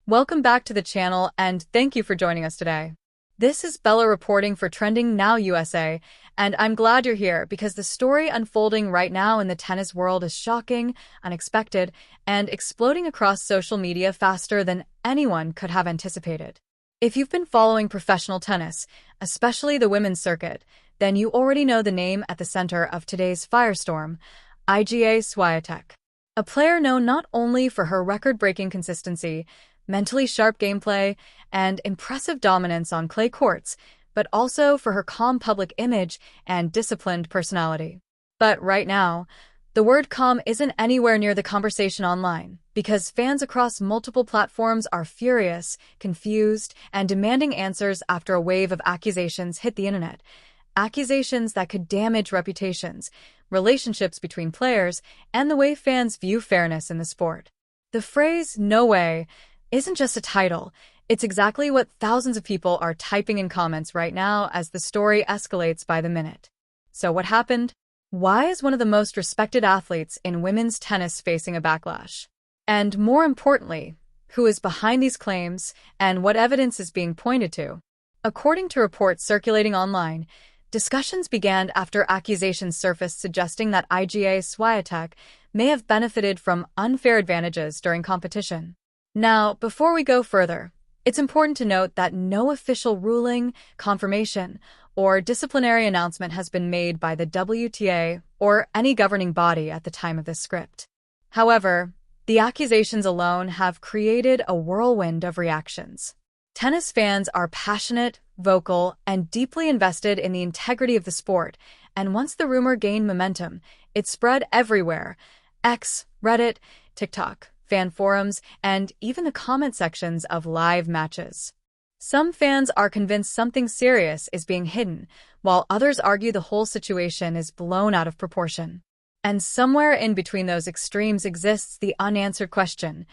Welcome back to the channel and thank you for joining us today. This is Bella reporting for Trending Now USA, and I'm glad you're here because the story unfolding right now in the tennis world is shocking, unexpected, and exploding across social media faster than anyone could have anticipated. If you've been following professional tennis, especially the women's circuit, then you already know the name at the center of today's firestorm, Iga Świątek. A player known not only for her record-breaking consistency, mentally sharp gameplay, and impressive dominance on clay courts, but also for her calm public image and disciplined personality. But right now, the word calm isn't anywhere near the conversation online, because fans across multiple platforms are furious, confused, and demanding answers after a wave of accusations hit the internet. Accusations that could damage reputations, relationships between players, and the way fans view fairness in the sport. The phrase, "no way," isn't just a title, it's exactly what thousands of people are typing in comments right now as the story escalates by the minute. So what happened? Why is one of the most respected athletes in women's tennis facing a backlash? And more importantly, who is behind these claims and what evidence is being pointed to? According to reports circulating online, discussions began after accusations surfaced suggesting that Iga Świątek may have benefited from unfair advantages during competition. Now, before we go further, it's important to note that no official ruling, confirmation, or disciplinary announcement has been made by the WTA or any governing body at the time of this script. However, the accusations alone have created a whirlwind of reactions. Tennis fans are passionate, vocal, and deeply invested in the integrity of the sport, and once the rumor gained momentum, it spread everywhere: X, Reddit, TikTok, fan forums, and even the comment sections of live matches. Some fans are convinced something serious is being hidden, while others argue the whole situation is blown out of proportion. And somewhere in between those extremes exists the unanswered question: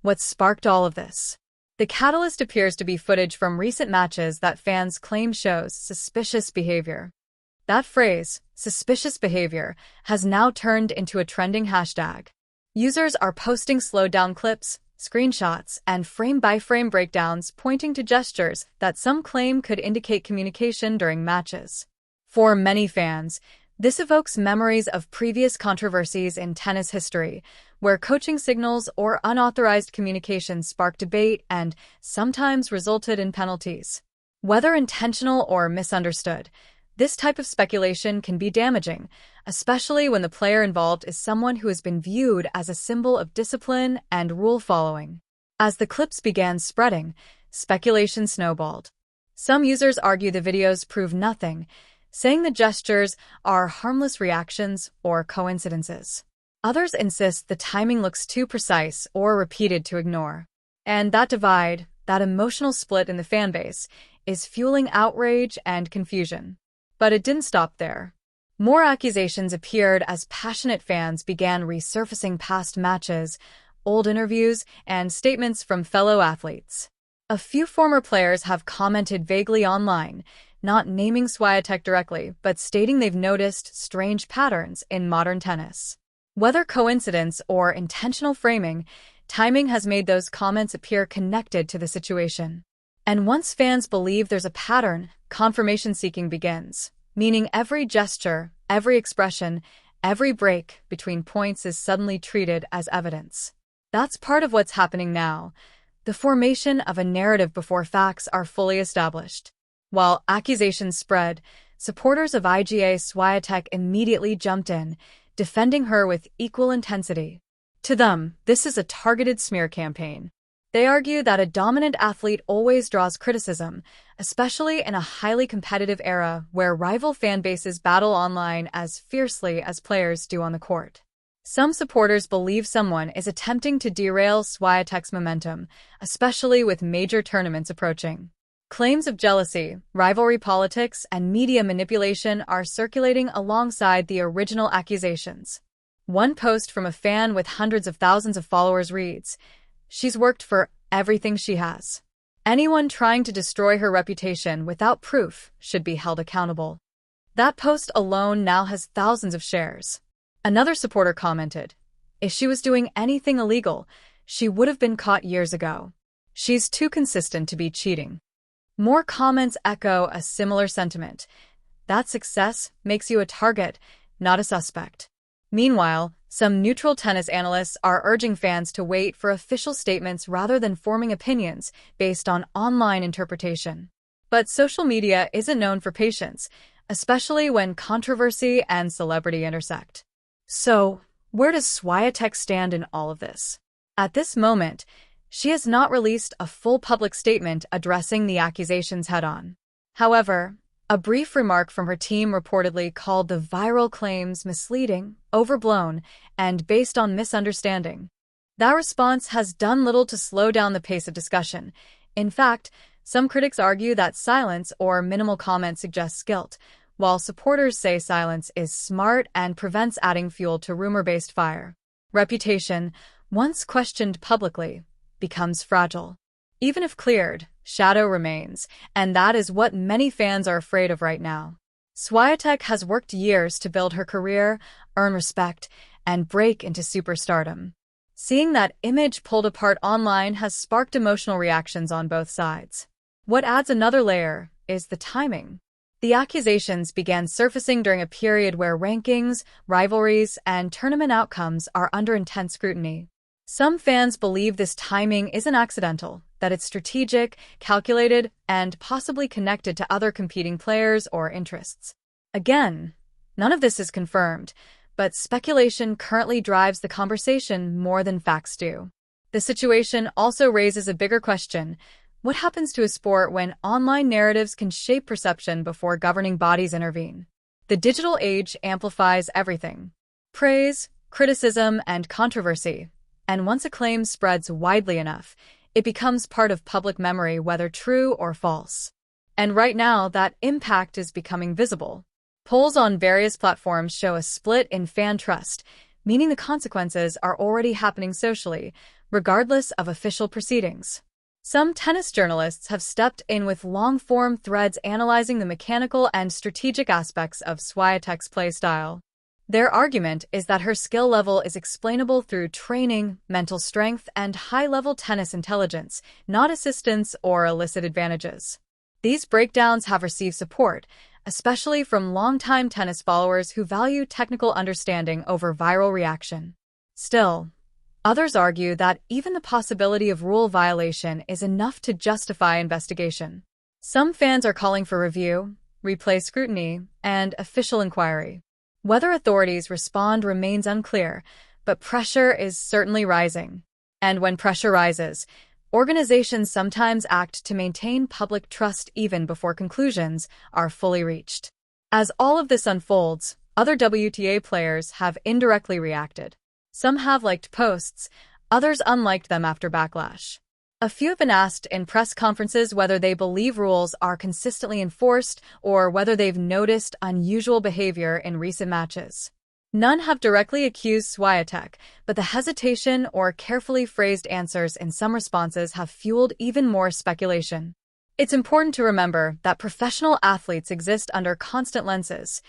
what sparked all of this? The catalyst appears to be footage from recent matches that fans claim shows suspicious behavior. That phrase, suspicious behavior, has now turned into a trending hashtag. Users are posting slowed-down clips, screenshots, and frame-by-frame breakdowns pointing to gestures that some claim could indicate communication during matches. For many fans, this evokes memories of previous controversies in tennis history, where coaching signals or unauthorized communication sparked debate and sometimes resulted in penalties. Whether intentional or misunderstood, this type of speculation can be damaging, especially when the player involved is someone who has been viewed as a symbol of discipline and rule-following. As the clips began spreading, speculation snowballed. Some users argue the videos prove nothing, saying the gestures are harmless reactions or coincidences. Others insist the timing looks too precise or repeated to ignore. And that divide, that emotional split in the fanbase, is fueling outrage and confusion. But it didn't stop there. More accusations appeared as passionate fans began resurfacing past matches, old interviews, and statements from fellow athletes. A few former players have commented vaguely online, not naming Świątek directly, but stating they've noticed strange patterns in modern tennis. Whether coincidence or intentional framing, timing has made those comments appear connected to the situation. And once fans believe there's a pattern, confirmation seeking begins, meaning every gesture, every expression, every break between points is suddenly treated as evidence. That's part of what's happening now, the formation of a narrative before facts are fully established. While accusations spread, supporters of Iga Świątek immediately jumped in, defending her with equal intensity. To them, this is a targeted smear campaign. They argue that a dominant athlete always draws criticism, especially in a highly competitive era where rival fan bases battle online as fiercely as players do on the court. Some supporters believe someone is attempting to derail Świątek's momentum, especially with major tournaments approaching. Claims of jealousy, rivalry politics, and media manipulation are circulating alongside the original accusations. One post from a fan with hundreds of thousands of followers reads, "She's worked for everything she has. Anyone trying to destroy her reputation without proof should be held accountable." That post alone now has thousands of shares. Another supporter commented, "If she was doing anything illegal, she would have been caught years ago." She's too consistent to be cheating. More comments echo a similar sentiment. That success makes you a target, not a suspect. Meanwhile, some neutral tennis analysts are urging fans to wait for official statements rather than forming opinions based on online interpretation. But social media isn't known for patience, especially when controversy and celebrity intersect. So, where does Swiatek stand in all of this? At this moment, she has not released a full public statement addressing the accusations head-on. However, a brief remark from her team reportedly called the viral claims misleading, overblown, and based on misunderstanding. That response has done little to slow down the pace of discussion. In fact, some critics argue that silence or minimal comment suggests guilt, while supporters say silence is smart and prevents adding fuel to rumor-based fire. Reputation, once questioned publicly, becomes fragile. Even if cleared, shadow remains, and that is what many fans are afraid of right now. Swiatek has worked years to build her career, earn respect, and break into superstardom. Seeing that image pulled apart online has sparked emotional reactions on both sides. What adds another layer is the timing. The accusations began surfacing during a period where rankings, rivalries, and tournament outcomes are under intense scrutiny. Some fans believe this timing isn't accidental, that it's strategic, calculated, and possibly connected to other competing players or interests. Again, none of this is confirmed, but speculation currently drives the conversation more than facts do. The situation also raises a bigger question. What happens to a sport when online narratives can shape perception before governing bodies intervene? The digital age amplifies everything: praise, criticism, and controversy. And once a claim spreads widely enough, it becomes part of public memory, whether true or false. And right now, that impact is becoming visible. Polls on various platforms show a split in fan trust, meaning the consequences are already happening socially, regardless of official proceedings. Some tennis journalists have stepped in with long-form threads analyzing the mechanical and strategic aspects of Swiatek's play style. Their argument is that her skill level is explainable through training, mental strength, and high-level tennis intelligence, not assistance or illicit advantages. These breakdowns have received support, especially from longtime tennis followers who value technical understanding over viral reaction. Still, others argue that even the possibility of rule violation is enough to justify investigation. Some fans are calling for review, replay scrutiny, and official inquiry. Whether authorities respond remains unclear, but pressure is certainly rising. And when pressure rises, organizations sometimes act to maintain public trust even before conclusions are fully reached. As all of this unfolds, other WTA players have indirectly reacted. Some have liked posts, others unliked them after backlash. A few have been asked in press conferences whether they believe rules are consistently enforced or whether they've noticed unusual behavior in recent matches. None have directly accused Swiatek, but the hesitation or carefully phrased answers in some responses have fueled even more speculation. It's important to remember that professional athletes exist under constant lenses: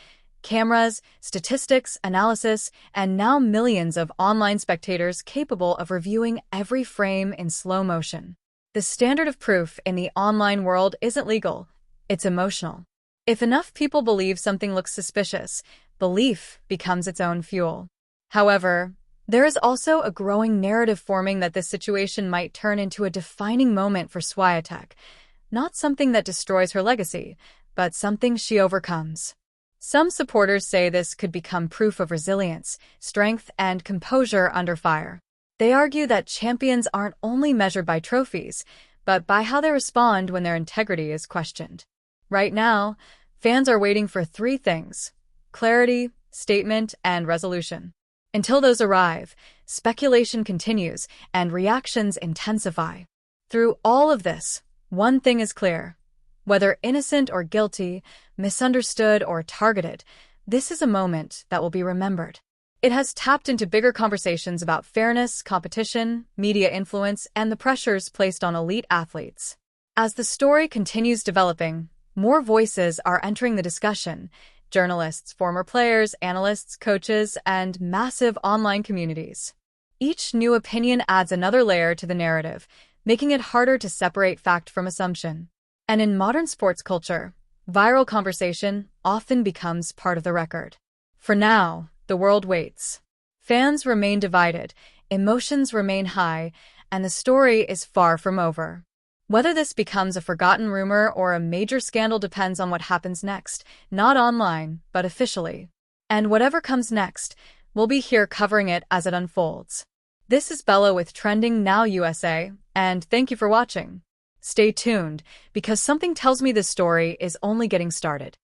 cameras, statistics, analysis, and now millions of online spectators capable of reviewing every frame in slow motion. The standard of proof in the online world isn't legal, it's emotional. If enough people believe something looks suspicious, belief becomes its own fuel. However, there is also a growing narrative forming that this situation might turn into a defining moment for Swiatek, not something that destroys her legacy, but something she overcomes. Some supporters say this could become proof of resilience, strength, and composure under fire. They argue that champions aren't only measured by trophies, but by how they respond when their integrity is questioned. Right now, fans are waiting for three things: clarity, statement, and resolution. Until those arrive, speculation continues and reactions intensify. Through all of this, one thing is clear. Whether innocent or guilty, misunderstood or targeted, this is a moment that will be remembered. It has tapped into bigger conversations about fairness, competition, media influence, and the pressures placed on elite athletes. As the story continues developing, more voices are entering the discussion: journalists, former players, analysts, coaches, and massive online communities. Each new opinion adds another layer to the narrative, making it harder to separate fact from assumption. And in modern sports culture, viral conversation often becomes part of the record. For now, the world waits. Fans remain divided, emotions remain high, and the story is far from over. Whether this becomes a forgotten rumor or a major scandal depends on what happens next, not online, but officially. And whatever comes next, we'll be here covering it as it unfolds. This is Bella with Trending Now USA, and thank you for watching. Stay tuned, because something tells me this story is only getting started.